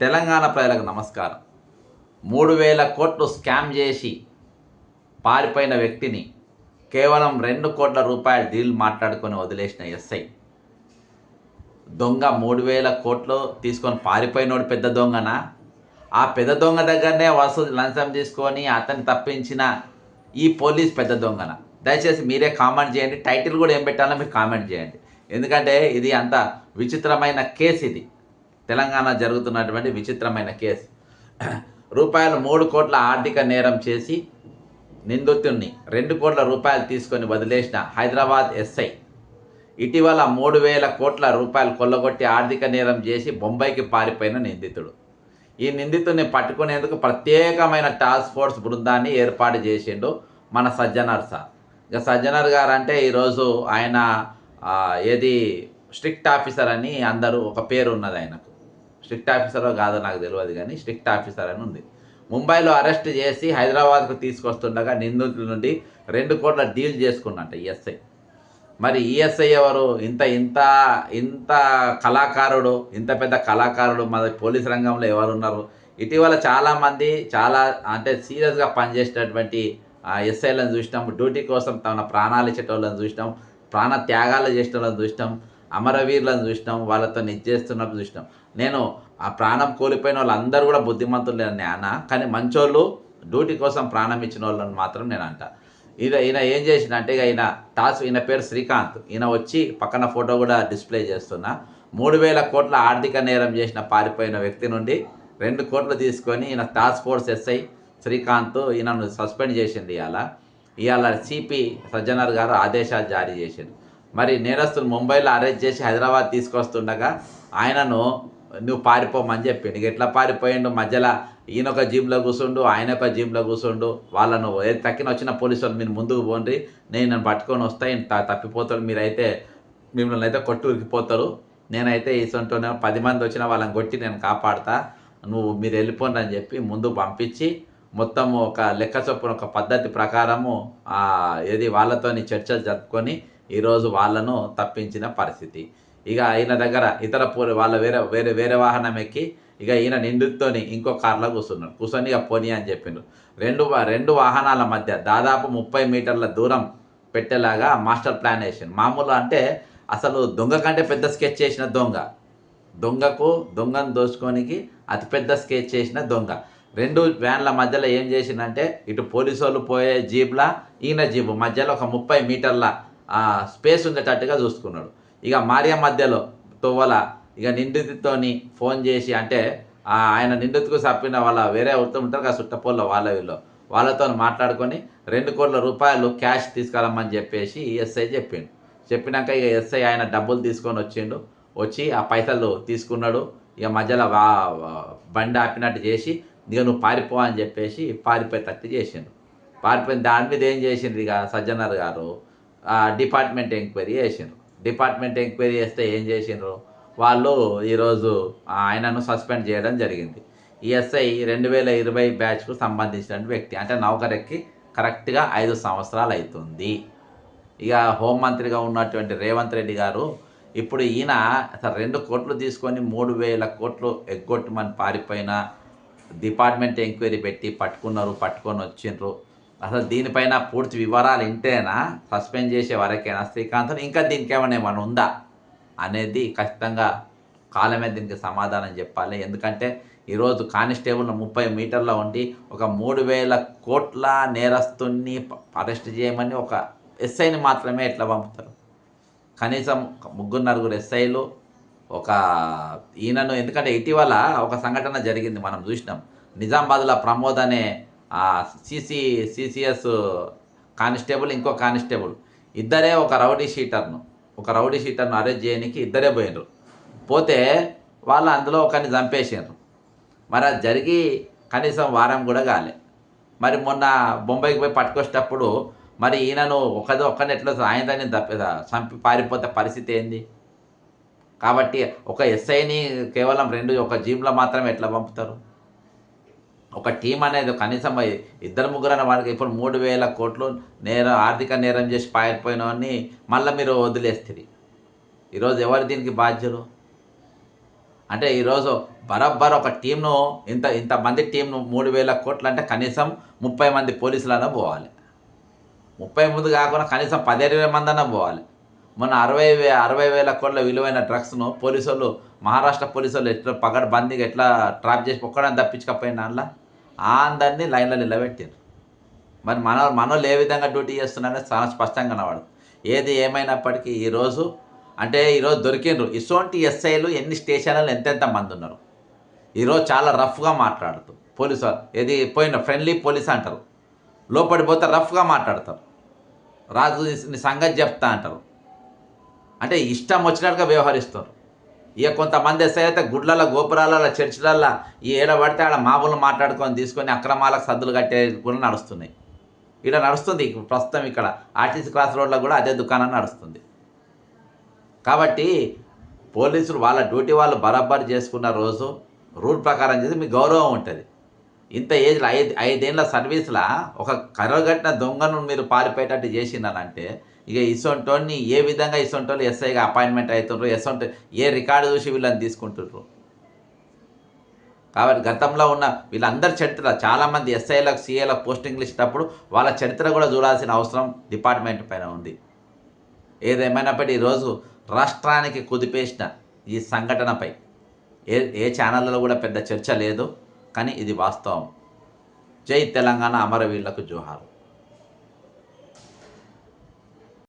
తెలంగాణ ప్రజలకు నమస్కారం. 3,000 కోట్లు స్కామ్ చేసి పారిపోయిన వ్యక్తిని కేవలం 2 కోట్ల రూపాయల డీల్ మాట్లాడుకొని వదిలేసిన ఎస్ఐ. దొంగ 3,000 కోట్లు తీసుకొని పారిపోయినోడు పెద్ద దొంగనా? ఆ పెద్ద దొంగ దగ్గరనే లంచం తీసుకొని అతన్ని తప్పించిన ఈ పోలీస్ పెద్ద దొంగనా? దయచేసి మీరే కామెంట్ చేయండి. టైటిల్ కూడా ఏం పెట్టాలో మీరు కామెంట్ చేయండి. ఎందుకంటే ఇది అంత విచిత్రమైన కేసు. ఇది తెలంగాణ జరుగుతున్నటువంటి విచిత్రమైన కేసు. రూపాయలు 3 కోట్ల ఆర్థిక నేరం చేసి నిందితుడిని 2 కోట్ల రూపాయలు తీసుకొని వదిలేసిన హైదరాబాద్ ఎస్ఐ ఇటీవల 3,000 కోట్ల రూపాయలు కొల్లగొట్టి ఆర్థిక నేరం చేసి బొంబాయికి పారిపోయిన నిందితుడు. ఈ నిందితుడిని పట్టుకునేందుకు ప్రత్యేకమైన టాస్క్ ఫోర్స్ బృందాన్ని ఏర్పాటు చేసిండు మన సజ్జనర్ సార్. ఇక సజ్జనర్ గారు అంటే ఈరోజు ఆయన ఏది స్ట్రిక్ట్ ఆఫీసర్ అని అందరూ ఒక పేరు ఉన్నది ఆయనకు. స్ట్రిక్ట్ ఆఫీసరో కాదో నాకు తెలియదు, కానీ స్ట్రిక్ట్ ఆఫీసర్ అని ఉంది. ముంబైలో అరెస్ట్ చేసి హైదరాబాద్కు తీసుకొస్తుండగా నిందితుల నుండి 2 కోట్ల డీల్ చేసుకున్నట్ట ఈఎస్ఐ. మరి ఈఎస్ఐ ఎవరు? ఇంత ఇంత ఇంత కళాకారుడు, ఇంత పెద్ద కళాకారుడు మన పోలీస్ రంగంలో ఎవరున్నారు? ఇటీవల చాలామంది చాలా అంటే సీరియస్గా పనిచేసేటటువంటి ఎస్ఐలను చూసినాం, డ్యూటీ కోసం తన ప్రాణాలు ఇచ్చేటోళ్ళని చూసినాం, ప్రాణ త్యాగాలు చేసేటోళ్ళని చూసినాం, అమరవీరులను చూసినాం, వాళ్ళతో చేస్తున్నప్పుడు చూసినాం. నేను ఆ ప్రాణం కోల్పోయిన వాళ్ళందరూ కూడా బుద్ధిమంతులు అని అన్న, కానీ మంచోళ్ళు డ్యూటీ కోసం ప్రాణం ఇచ్చిన వాళ్ళని మాత్రం నేను అంట. ఈయన ఏం చేసిందంటే, ఇక ఈయన పేరు శ్రీకాంత్. ఈయన వచ్చి పక్కన ఫోటో కూడా డిస్ప్లే చేస్తున్నా. 3,000 కోట్ల ఆర్థిక నేరం చేసిన పారిపోయిన వ్యక్తి నుండి 2 కోట్లు తీసుకొని ఈయన టాస్క్ ఫోర్స్ ఎస్ఐ శ్రీకాంత్ ఈయనను సస్పెండ్ చేసింది. ఇవాళ సిపి సజ్జనర్ గారు ఆదేశాలు జారీ చేసిండు. మరి నేరస్తులు ముంబైలో అరెస్ట్ చేసి హైదరాబాద్ తీసుకొస్తుండగా ఆయనను నువ్వు పారిపోమని చెప్పిండు. ఎట్లా పారిపోయిండు? మధ్యలో ఈయన ఒక జీబ్లో కూర్చుండు, ఆయన ఒక జీబ్లో కూర్చుండు. వాళ్ళను తక్కిన వచ్చిన పోలీసు వాళ్ళు మీరు ముందుకు పోండి, నేను పట్టుకొని వస్తాయి, తప్పిపోతాడు, మీరైతే మిమ్మల్ని అయితే కొట్టి ఉరికిపోతారు, నేనైతే ఈసంటూనే 10 మంది వచ్చిన వాళ్ళని కొట్టి నేను కాపాడుతా, మీరు వెళ్ళిపోండి అని చెప్పి ముందు పంపించి మొత్తం ఒక లెక్క చొప్పున ఒక పద్ధతి ప్రకారము వాళ్ళతోని చర్చలు జరుపుకొని ఈరోజు వాళ్ళను తప్పించిన పరిస్థితి. ఇక ఈయన దగ్గర ఇతర వాళ్ళ వేరే వేరే వాహనం ఎక్కి ఇక ఈయన నిందితుతోని ఇంకో కార్లో కూర్చొని ఇక పోనీ అని చెప్పిండు. రెండు వాహనాల మధ్య దాదాపు 30 మీటర్ల దూరం పెట్టేలాగా మాస్టర్ ప్లాన్ వేసిండు. మామూలు అంటే అసలు దొంగ కంటే పెద్ద స్కెచ్ చేసిన దొంగను దోచుకోనికి అతిపెద్ద స్కెచ్ చేసిన దొంగ. 2 వ్యాన్ల మధ్యలో ఏం చేసిందంటే, ఇటు పోలీసు వాళ్ళు పోయే జీబ్లా ఈయన జీబు మధ్యలో ఒక 30 మీటర్ల స్పేస్ ఉండేటట్టుగా చూసుకున్నాడు. ఇక మార్యం మధ్యలో తోవల ఇక నిందితుతోని ఫోన్ చేసి, అంటే ఆయన నిందితుకు తప్పిన వాళ్ళ వేరే ఉంటారు కదా చుట్టపోల్లో వాళ్ళతో మాట్లాడుకొని 2 కోట్ల రూపాయలు క్యాష్ తీసుకురమ్మని చెప్పేసి ఎస్ఐ చెప్పిండు. చెప్పినాక ఇక ఎస్ఐ ఆయన డబ్బులు తీసుకొని వచ్చి ఆ పైసలు తీసుకున్నాడు. ఇక మధ్యలో బండి ఆపినట్టు చేసి ఇక నువ్వు పారిపో అని చెప్పేసి పారిపోయేటట్టు చేసిండు. పారిపోయిన దాని మీద ఏం చేసిండ్రు ఇక సజ్జనర్ గారు డిపార్ట్మెంట్ ఎంక్వైరీ చేసిండ్రు. డిపార్ట్మెంట్ ఎంక్వైరీ చేస్తే ఏం చేసిండ్రు వాళ్ళు, ఈరోజు ఆయనను సస్పెండ్ చేయడం జరిగింది. ఈ ఎస్ఐ 2020 బ్యాచ్కు సంబంధించిన వ్యక్తి, అంటే నౌకరెక్కి కరెక్ట్గా 5 సంవత్సరాలు అవుతుంది. ఇక హోంమంత్రిగా ఉన్నటువంటి రేవంత్ రెడ్డి గారు ఇప్పుడు ఈయన 2 కోట్లు తీసుకొని 3,000 కోట్లు ఎగ్గొట్టమని పారిపోయిన డిపార్ట్మెంట్ ఎంక్వైరీ పెట్టి పట్టుకొని వచ్చిండ్రు. అసలు దీనిపైన పూర్తి వివరాలు ఇంటేనా, సస్పెండ్ చేసే వరకైనా శ్రీకాంత్ ఇంకా దీనికి ఏమైనా ఉందా అనేది ఖచ్చితంగా కాలమే దీనికి సమాధానం చెప్పాలి. ఎందుకంటే ఈరోజు కానిస్టేబుల్ 30 మీటర్ల ఉండి ఒక 3,000 కోట్ల నేరస్తుని అరెస్ట్ చేయమని ఒక ఎస్ఐని మాత్రమే ఎట్లా పంపుతారు? కనీసం 3-4 ఎస్ఐలు ఒక ఈయనను, ఎందుకంటే ఇటీవల ఒక సంఘటన జరిగింది, మనం చూసినాం. నిజామాబాద్లో ప్రమోద్ అనే సిసిఎస్ కానిస్టేబుల్, ఇంకో కానిస్టేబుల్ ఇద్దరే ఒక రౌడీ షీటర్ను అరెస్ట్ చేయడానికి ఇద్దరే పోయినరు. పోతే వాళ్ళు అందులో ఒకరిని చంపేసారు. మరి అది జరిగి కనీసం వారం కూడా కాలే. మరి మొన్న బొంబాయికి పోయి పట్టుకొచ్చేటప్పుడు మరి ఈయనను ఒక్కరిని ఎట్లా ఆయనని చంపి పారిపోతే పరిస్థితి ఏంది? కాబట్టి ఒక ఎస్ఐని కేవలం ఒక జీబ్లో మాత్రమే ఎట్లా పంపుతారు? ఒక టీం అనేది కనీసం 2-3 అనే వాళ్ళకి ఇప్పుడు 3,000 కోట్లు ఆర్థిక నేరం చేసి పారిపోయినవన్నీ మళ్ళీ మీరు వదిలేస్తుంది. ఈరోజు ఎవరు దీనికి బాధ్యులు? అంటే ఈరోజు బరబ్బర్ ఒక టీంను ఇంతమంది టీంను 3,000 కోట్లు అంటే కనీసం 30 మంది పోలీసులన్నా పోవాలి. 30 మంది కాకుండా కనీసం 10, 20 మందన్నా పోవాలి. మొన్న 60,000 కోట్ల విలువైన డ్రగ్స్ను పోలీసోళ్ళు, మహారాష్ట్ర పోలీసోళ్ళు ఎట్లా పగడ్బందీగా ఎట్లా ట్రాప్ చేసి ఒక్కడని తప్పించకపోయినా అందులో అందరినీ లైన్లో నిలబెట్టారు. మరి మనోళ్ళు ఏ విధంగా డ్యూటీ చేస్తున్నారో చాలా స్పష్టంగా కనబడుతుంది. ఏది ఏమైనప్పటికీ ఈరోజు దొరికిండ్రు ఇసోంటి ఎస్ఐలు ఎన్ని స్టేషన్లలో ఎంతెంత మంది ఉన్నారు. ఈరోజు చాలా రఫ్గా మాట్లాడుతూ పోలీసు వాళ్ళు ఏది పోయిన ఫ్రెండ్లీ పోలీస్ అంటారు, లోపలికి పోతే రఫ్గా మాట్లాడతారు, రాజు నీ సంగతి చెప్తా అంటారు. అంటే ఇష్టం వచ్చినట్టుగా వ్యవహరిస్తారు. ఇక కొంతమంది ఎస్ఐ అయితే గుడ్లలో, గోపురాలలో, చర్చిలల్లో ఈ ఏడ పడితే ఆడ మామూలు మాట్లాడుకొని తీసుకొని అక్రమాలకు సద్దులు కట్టే కూడా నడుస్తున్నాయి. ఇక్కడ నడుస్తుంది ప్రస్తుతం ఇక్కడ ఆర్టీసీ క్రాస్ రోడ్లో కూడా అదే దుకాణం నడుస్తుంది. కాబట్టి పోలీసులు వాళ్ళ డ్యూటీ వాళ్ళు బరాబర్ చేసుకున్న రోజు రూల్ ప్రకారం చేసి మీకు గౌరవం ఉంటుంది. ఇంత ఏజ్లో 5 ఏళ్ళ సర్వీస్లో ఒక కర్రగట్టిన దొంగను మీరు పారిపోయేటట్టు చేసిందనంటే ఇక ఇసొంటోని ఏ విధంగా ఇసొంటోళ్ళు ఎస్ఐగా అపాయింట్మెంట్ అవుతుండ్రు, ఏ రికార్డు చూసి వీళ్ళని తీసుకుంటుండ్రు. కాబట్టి గతంలో ఉన్న వీళ్ళందరి చరిత్ర చాలామంది ఎస్ఐలకు, సిఐలకు పోస్టింగ్లు ఇచ్చేటప్పుడు వాళ్ళ చరిత్ర కూడా చూడాల్సిన అవసరం డిపార్ట్మెంట్ పైన ఉంది. ఏదేమైనప్పటికీ ఈరోజు రాష్ట్రానికి కుదిపేసిన ఈ సంఘటనపై ఏ ఛానళ్ళలో కూడా పెద్ద చర్చ లేదు, కానీ ఇది వాస్తవం. జై తెలంగాణ, అమరవీరులకు జోహార్.